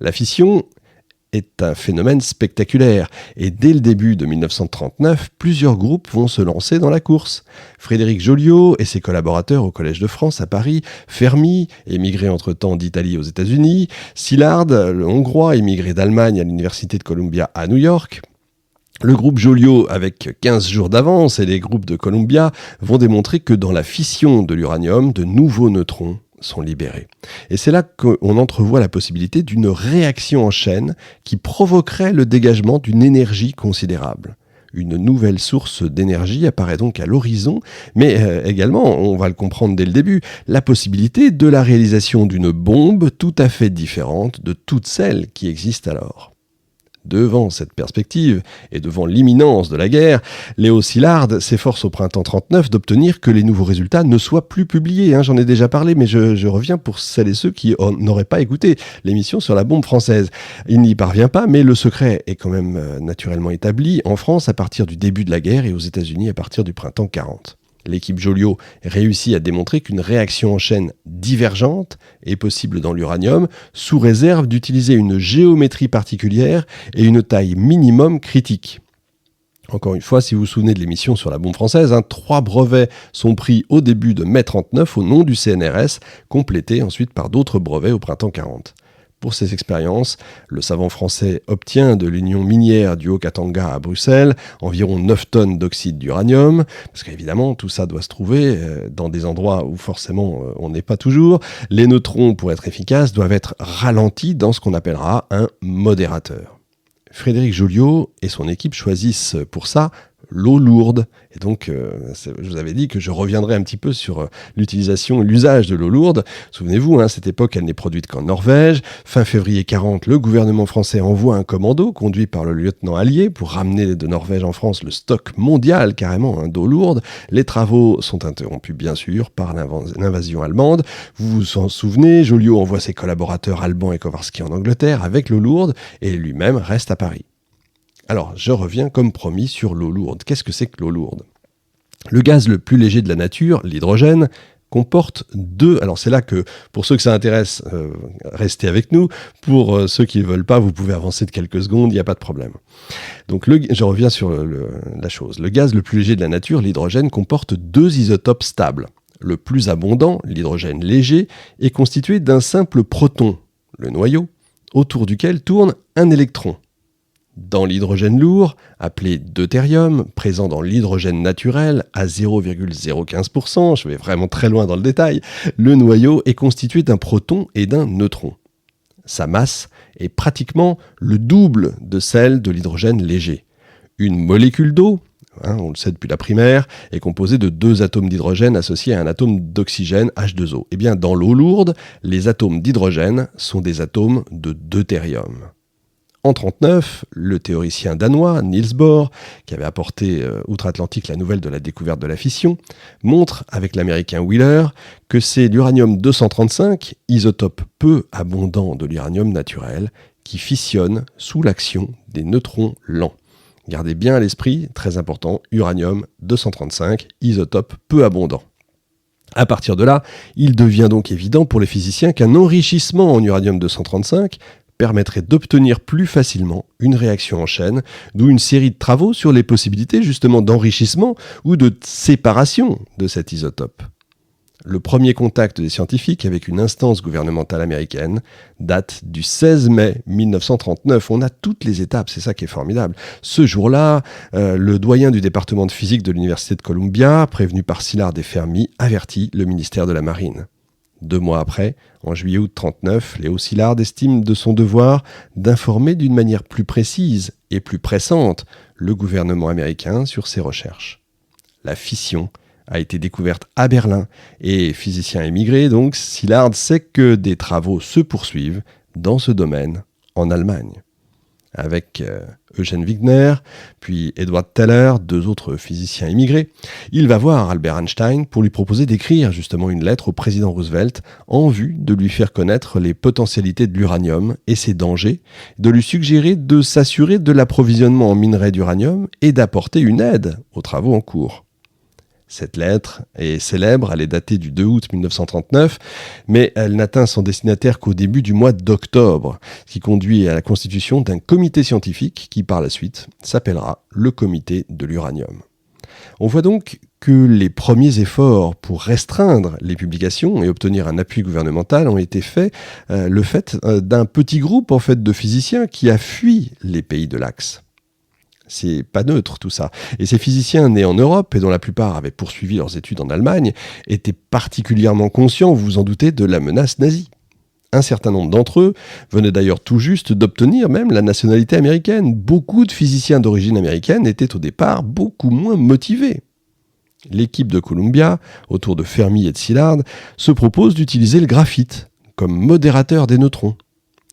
La fission est un phénomène spectaculaire et dès le début de 1939, plusieurs groupes vont se lancer dans la course. Frédéric Joliot et ses collaborateurs au Collège de France à Paris, Fermi, émigré entre-temps d'Italie aux États-Unis, Szilard, le Hongrois, émigré d'Allemagne à l'Université de Columbia à New York. Le groupe Joliot, avec 15 jours d'avance, et les groupes de Columbia vont démontrer que dans la fission de l'uranium, de nouveaux neutrons sont libérés. Et c'est là qu'on entrevoit la possibilité d'une réaction en chaîne qui provoquerait le dégagement d'une énergie considérable. Une nouvelle source d'énergie apparaît donc à l'horizon, mais également, on va le comprendre dès le début, la possibilité de la réalisation d'une bombe tout à fait différente de toutes celles qui existent alors. Devant cette perspective et devant l'imminence de la guerre, Léo Szilard s'efforce au printemps 1939 d'obtenir que les nouveaux résultats ne soient plus publiés. J'en ai déjà parlé, mais je reviens pour celles et ceux qui n'auraient pas écouté l'émission sur la bombe française. Il n'y parvient pas, mais le secret est quand même naturellement établi en France à partir du début de la guerre et aux États-Unis à partir du printemps 1940. L'équipe Joliot réussit à démontrer qu'une réaction en chaîne divergente est possible dans l'uranium, sous réserve d'utiliser une géométrie particulière et une taille minimum critique. Encore une fois, si vous vous souvenez de l'émission sur la bombe française, 3 brevets sont pris au début de mai 1939 au nom du CNRS, complétés ensuite par d'autres brevets au printemps 1940. Pour ces expériences, le savant français obtient de l'union minière du Haut-Katanga à Bruxelles environ 9 tonnes d'oxyde d'uranium, parce qu'évidemment tout ça doit se trouver dans des endroits où forcément on n'est pas toujours. Les neutrons, pour être efficaces, doivent être ralentis dans ce qu'on appellera un modérateur. Frédéric Joliot et son équipe choisissent pour ça l'eau lourde. Et donc, je vous avais dit que je reviendrai un petit peu sur l'utilisation et l'usage de l'eau lourde. Souvenez-vous, à cette époque, elle n'est produite qu'en Norvège. Fin février 1940, le gouvernement français envoie un commando conduit par le lieutenant Allier pour ramener de Norvège en France le stock mondial, carrément, d'eau lourde. Les travaux sont interrompus, bien sûr, par l'invasion allemande. Vous vous en souvenez, Joliot envoie ses collaborateurs Alban et Kowarski en Angleterre avec l'eau lourde et lui-même reste à Paris. Alors, je reviens comme promis sur l'eau lourde. Qu'est-ce que c'est que l'eau lourde ? Le gaz le plus léger de la nature, l'hydrogène, comporte 2... Alors c'est là que, pour ceux que ça intéresse, restez avec nous. Pour ceux qui ne veulent pas, vous pouvez avancer de quelques secondes, il n'y a pas de problème. Donc je reviens sur la chose. Le gaz le plus léger de la nature, l'hydrogène, comporte 2 isotopes stables. Le plus abondant, l'hydrogène léger, est constitué d'un simple proton, le noyau, autour duquel tourne un électron. Dans l'hydrogène lourd, appelé deutérium, présent dans l'hydrogène naturel à 0,015%, je vais vraiment très loin dans le détail, le noyau est constitué d'un proton et d'un neutron. Sa masse est pratiquement le double de celle de l'hydrogène léger. Une molécule d'eau, on le sait depuis la primaire, est composée de 2 atomes d'hydrogène associés à un atome d'oxygène H2O. Eh bien, dans l'eau lourde, les atomes d'hydrogène sont des atomes de deutérium. En 1939, le théoricien danois Niels Bohr, qui avait apporté outre-Atlantique la nouvelle de la découverte de la fission, montre avec l'américain Wheeler que c'est l'uranium-235, isotope peu abondant de l'uranium naturel, qui fissionne sous l'action des neutrons lents. Gardez bien à l'esprit, très important, uranium-235, isotope peu abondant. À partir de là, il devient donc évident pour les physiciens qu'un enrichissement en uranium-235 permettrait d'obtenir plus facilement une réaction en chaîne, d'où une série de travaux sur les possibilités justement d'enrichissement ou de séparation de cet isotope. Le premier contact des scientifiques avec une instance gouvernementale américaine date du 16 mai 1939. On a toutes les étapes, c'est ça qui est formidable. Ce jour-là, le doyen du département de physique de l'Université de Columbia, prévenu par Szilard et Fermi, avertit le ministère de la Marine. 2 mois après, en juillet-août 1939, Léo Szilard estime de son devoir d'informer d'une manière plus précise et plus pressante le gouvernement américain sur ses recherches. La fission a été découverte à Berlin et, physicien émigré, donc, Szilard sait que des travaux se poursuivent dans ce domaine en Allemagne. Avec Eugène Wigner, puis Edward Teller, 2 autres physiciens immigrés, il va voir Albert Einstein pour lui proposer d'écrire justement une lettre au président Roosevelt en vue de lui faire connaître les potentialités de l'uranium et ses dangers, de lui suggérer de s'assurer de l'approvisionnement en minerais d'uranium et d'apporter une aide aux travaux en cours. Cette lettre est célèbre, elle est datée du 2 août 1939, mais elle n'atteint son destinataire qu'au début du mois d'octobre, ce qui conduit à la constitution d'un comité scientifique qui, par la suite, s'appellera le comité de l'uranium. On voit donc que les premiers efforts pour restreindre les publications et obtenir un appui gouvernemental ont été faits le fait d'un petit groupe de physiciens qui a fui les pays de l'Axe. C'est pas neutre tout ça. Et ces physiciens nés en Europe et dont la plupart avaient poursuivi leurs études en Allemagne étaient particulièrement conscients, vous vous en doutez, de la menace nazie. Un certain nombre d'entre eux venaient d'ailleurs tout juste d'obtenir même la nationalité américaine. Beaucoup de physiciens d'origine américaine étaient au départ beaucoup moins motivés. L'équipe de Columbia, autour de Fermi et de Szilard, se propose d'utiliser le graphite comme modérateur des neutrons.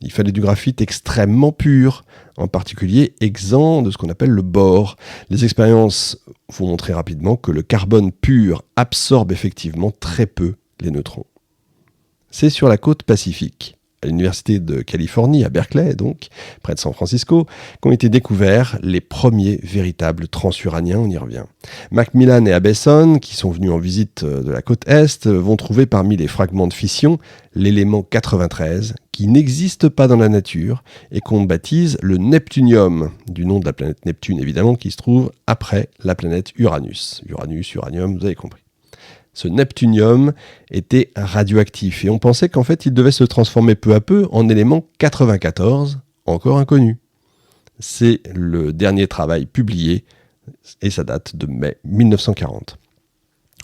Il fallait du graphite extrêmement pur, en particulier exempt de ce qu'on appelle le bore. Les expériences vont montrer rapidement que le carbone pur absorbe effectivement très peu les neutrons. C'est sur la côte pacifique, à l'université de Californie, à Berkeley donc, près de San Francisco, qu'ont été découverts les premiers véritables transuraniens, on y revient. Macmillan et Abeson, qui sont venus en visite de la côte Est, vont trouver parmi les fragments de fission l'élément 93, qui n'existe pas dans la nature et qu'on baptise le neptunium, du nom de la planète Neptune évidemment, qui se trouve après la planète Uranus. Uranus, uranium, vous avez compris. Ce neptunium était radioactif et on pensait qu'en fait il devait se transformer peu à peu en élément 94, encore inconnu. C'est le dernier travail publié et ça date de mai 1940.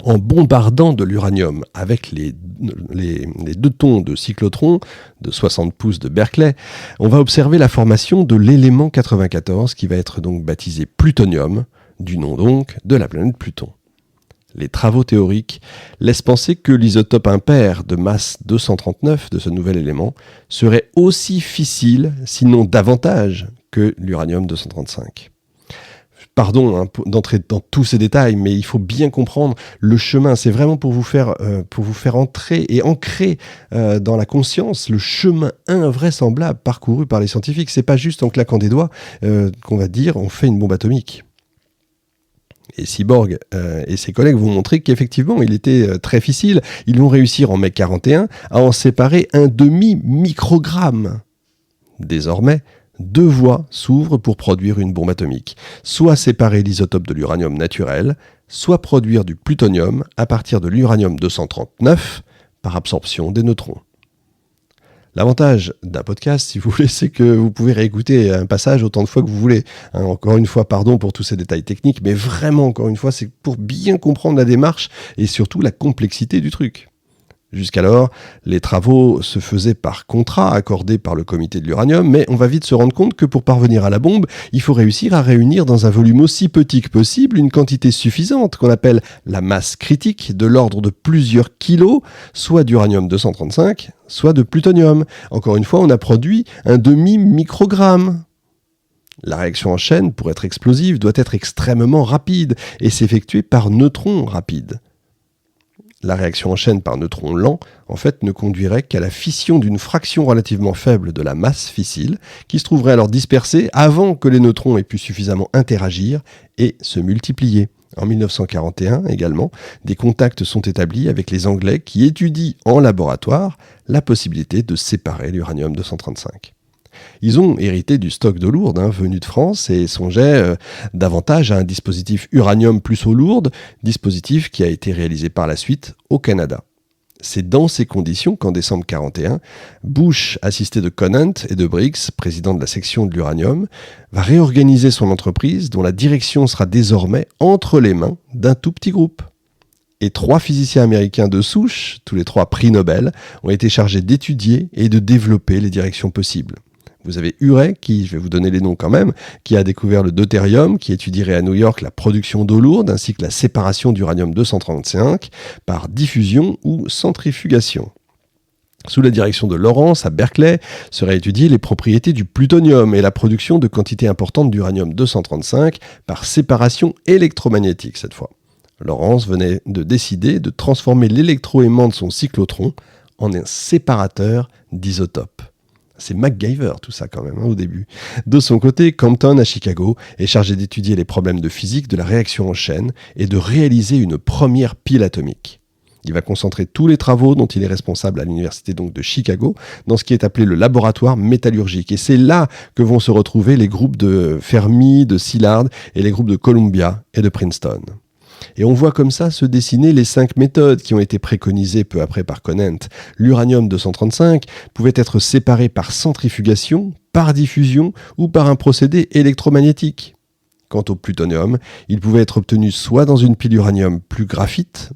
En bombardant de l'uranium avec les 2 tons de cyclotron de 60 pouces de Berkeley, on va observer la formation de l'élément 94 qui va être donc baptisé plutonium, du nom donc de la planète Pluton. Les travaux théoriques laissent penser que l'isotope impair de masse 239 de ce nouvel élément serait aussi fissile, sinon davantage, que l'uranium-235. Pardon d'entrer dans tous ces détails, mais il faut bien comprendre le chemin. C'est vraiment pour vous faire entrer et ancrer dans la conscience le chemin invraisemblable parcouru par les scientifiques. C'est pas juste en claquant des doigts qu'on va dire on fait une bombe atomique. Et Seaborg et ses collègues vont montrer qu'effectivement, il était très difficile. Ils vont réussir en mai 41 à en séparer un demi-microgramme. Désormais, 2 voies s'ouvrent pour produire une bombe atomique. Soit séparer l'isotope de l'uranium naturel, soit produire du plutonium à partir de l'uranium-239 par absorption des neutrons. L'avantage d'un podcast, si vous voulez, c'est que vous pouvez réécouter un passage autant de fois que vous voulez. Encore une fois, pardon pour tous ces détails techniques, mais vraiment, encore une fois, c'est pour bien comprendre la démarche et surtout la complexité du truc. Jusqu'alors, les travaux se faisaient par contrat accordé par le comité de l'uranium, mais on va vite se rendre compte que pour parvenir à la bombe, il faut réussir à réunir dans un volume aussi petit que possible une quantité suffisante qu'on appelle la masse critique de l'ordre de plusieurs kilos, soit d'uranium-235, soit de plutonium. Encore une fois, on a produit un demi-microgramme. La réaction en chaîne, pour être explosive, doit être extrêmement rapide et s'effectuer par neutrons rapides. La réaction en chaîne par neutrons lents, en fait, ne conduirait qu'à la fission d'une fraction relativement faible de la masse fissile, qui se trouverait alors dispersée avant que les neutrons aient pu suffisamment interagir et se multiplier. En 1941 également, des contacts sont établis avec les Anglais qui étudient en laboratoire la possibilité de séparer l'uranium-235. Ils ont hérité du stock d'eau lourde venu de France et songeaient davantage à un dispositif uranium plus eau lourde, dispositif qui a été réalisé par la suite au Canada. C'est dans ces conditions qu'en décembre 1941, Bush, assisté de Conant et de Briggs, président de la section de l'uranium, va réorganiser son entreprise dont la direction sera désormais entre les mains d'un tout petit groupe. Et 3 physiciens américains de souche, tous les 3 prix Nobel, ont été chargés d'étudier et de développer les directions possibles. Vous avez Urey, qui, je vais vous donner les noms quand même, qui a découvert le deutérium, qui étudierait à New York la production d'eau lourde, ainsi que la séparation d'uranium-235 par diffusion ou centrifugation. Sous la direction de Lawrence, à Berkeley, seraient étudiées les propriétés du plutonium et la production de quantités importantes d'uranium-235 par séparation électromagnétique cette fois. Lawrence venait de décider de transformer l'électroaimant de son cyclotron en un séparateur d'isotopes. C'est MacGyver tout ça quand même au début. De son côté, Compton à Chicago est chargé d'étudier les problèmes de physique de la réaction en chaîne et de réaliser une première pile atomique. Il va concentrer tous les travaux dont il est responsable à l'université donc de Chicago dans ce qui est appelé le laboratoire métallurgique. Et c'est là que vont se retrouver les groupes de Fermi, de Szilard et les groupes de Columbia et de Princeton. Et on voit comme ça se dessiner les 5 méthodes qui ont été préconisées peu après par Conant. L'uranium-235 pouvait être séparé par centrifugation, par diffusion ou par un procédé électromagnétique. Quant au plutonium, il pouvait être obtenu soit dans une pile uranium plus graphite,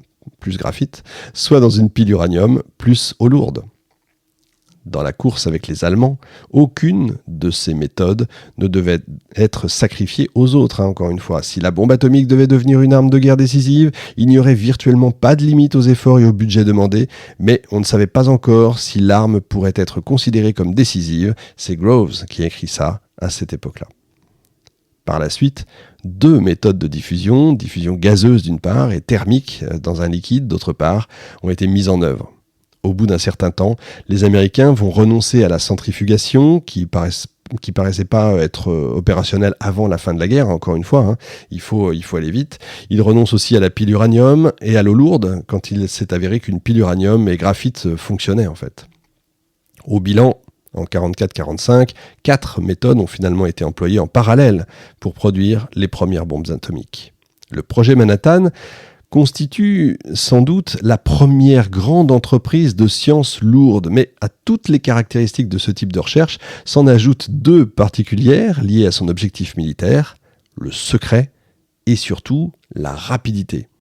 soit dans une pile uranium plus eau lourde. Dans la course avec les Allemands, aucune de ces méthodes ne devait être sacrifiée aux autres, encore une fois. Si la bombe atomique devait devenir une arme de guerre décisive, il n'y aurait virtuellement pas de limite aux efforts et au budget demandés, mais on ne savait pas encore si l'arme pourrait être considérée comme décisive. C'est Groves qui a écrit ça à cette époque-là. Par la suite, 2 méthodes de diffusion gazeuse d'une part et thermique dans un liquide d'autre part, ont été mises en œuvre. Au bout d'un certain temps, les Américains vont renoncer à la centrifugation qui paraissait pas être opérationnelle avant la fin de la guerre, encore une fois, il faut aller vite. Ils renoncent aussi à la pile uranium et à l'eau lourde quand il s'est avéré qu'une pile uranium et graphite fonctionnait en fait. Au bilan, en 1944-1945, 4 méthodes ont finalement été employées en parallèle pour produire les premières bombes atomiques. Le projet Manhattan constitue sans doute la première grande entreprise de sciences lourdes, mais à toutes les caractéristiques de ce type de recherche s'en ajoutent 2 particulières liées à son objectif militaire, le secret et surtout la rapidité.